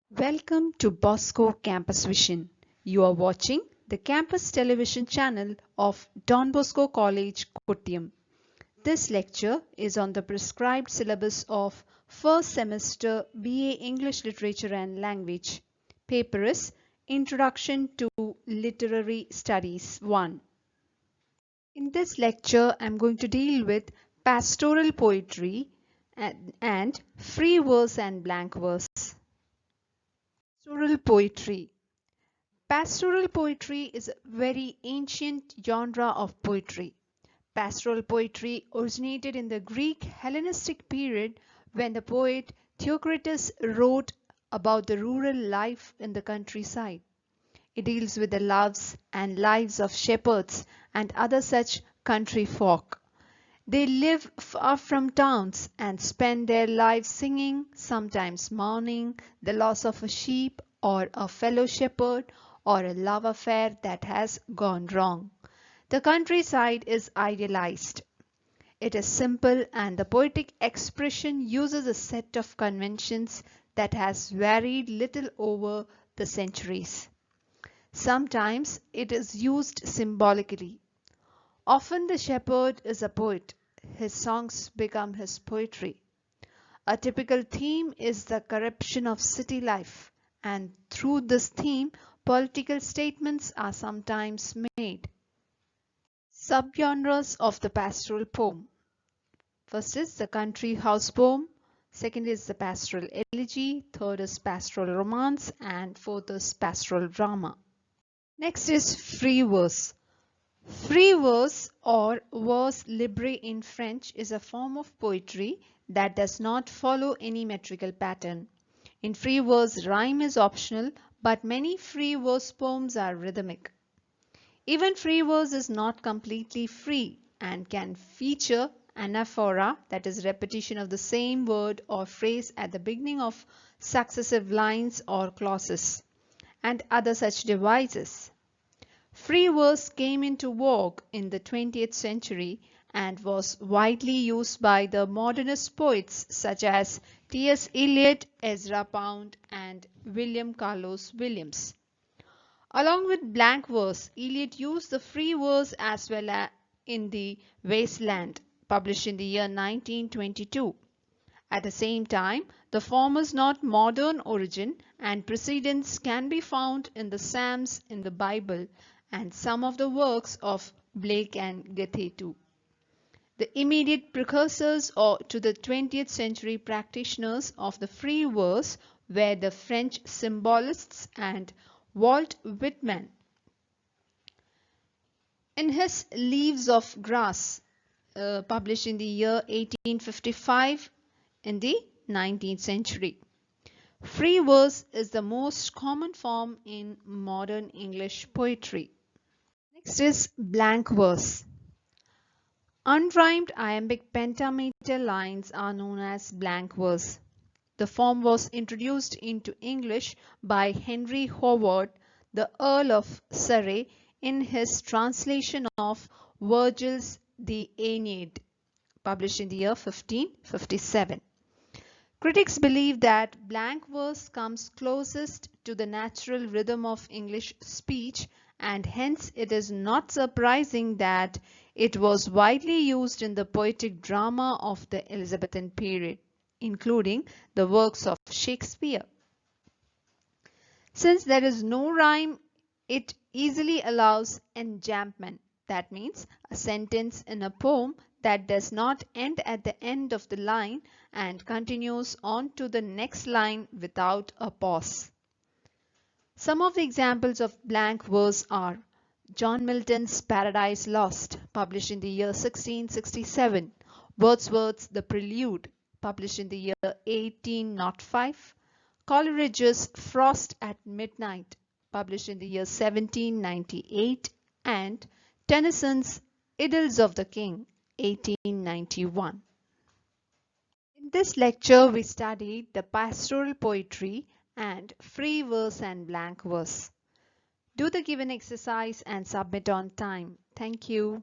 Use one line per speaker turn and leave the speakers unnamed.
Welcome to Bosco Campus Vision. You are watching the campus television channel of Don Bosco College, Kottayam. This lecture is on the prescribed syllabus of first semester BA English Literature and Language. Paper is Introduction to Literary Studies 1. In this lecture, I am going to deal with pastoral poetry and free verse and blank verse. Pastoral poetry. Pastoral poetry is a very ancient genre of poetry. Pastoral poetry originated in the Greek Hellenistic period when the poet Theocritus wrote about the rural life in the countryside. It deals with the loves and lives of shepherds and other such country folk. They live far from towns and spend their lives singing, sometimes mourning the loss of a sheep or a fellow shepherd or a love affair that has gone wrong. The countryside is idealized. It is simple and the poetic expression uses a set of conventions that has varied little over the centuries. Sometimes it is used symbolically. Often the shepherd is a poet. His songs become his poetry. A typical theme is the corruption of city life, and through this theme, political statements are sometimes made. Subgenres of the pastoral poem. First is the country house poem, second is the pastoral elegy, third is pastoral romance, and fourth is pastoral drama. Next is free verse. Free verse or vers libre in French is a form of poetry that does not follow any metrical pattern. In free verse, rhyme is optional, but many free verse poems are rhythmic. Even free verse is not completely free and can feature anaphora, that is repetition of the same word or phrase at the beginning of successive lines or clauses, and other such devices. Free verse came into vogue in the 20th century and was widely used by the modernist poets such as T.S. Eliot, Ezra Pound, and William Carlos Williams. Along with blank verse, Eliot used the free verse as well in The Waste Land, published in the year 1922. At the same time, the form is not modern origin and precedents can be found in the Psalms in the Bible and some of the works of Blake and Goethe too. The immediate precursors to the 20th century practitioners of the free verse were the French symbolists and Walt Whitman. In his Leaves of Grass, published in the year 1855 in the 19th century. Free verse is the most common form in modern English poetry. Next is blank verse. Unrhymed iambic pentameter lines are known as blank verse. The form was introduced into English by Henry Howard, the Earl of Surrey, in his translation of Virgil's The Aeneid, published in the year 1557. Critics believe that blank verse comes closest to the natural rhythm of English speech, and hence it is not surprising that it was widely used in the poetic drama of the Elizabethan period, including the works of Shakespeare. Since there is no rhyme, it easily allows enjambment. That means a sentence in a poem that does not end at the end of the line and continues on to the next line without a pause. Some of the examples of blank verse are John Milton's Paradise Lost, published in the year 1667, Wordsworth's The Prelude, published in the year 1805, Coleridge's Frost at Midnight, published in the year 1798, and Tennyson's Idylls of the King, 1891. In this lecture, we studied the pastoral poetry and free verse and blank verse. Do the given exercise and submit on time. Thank you.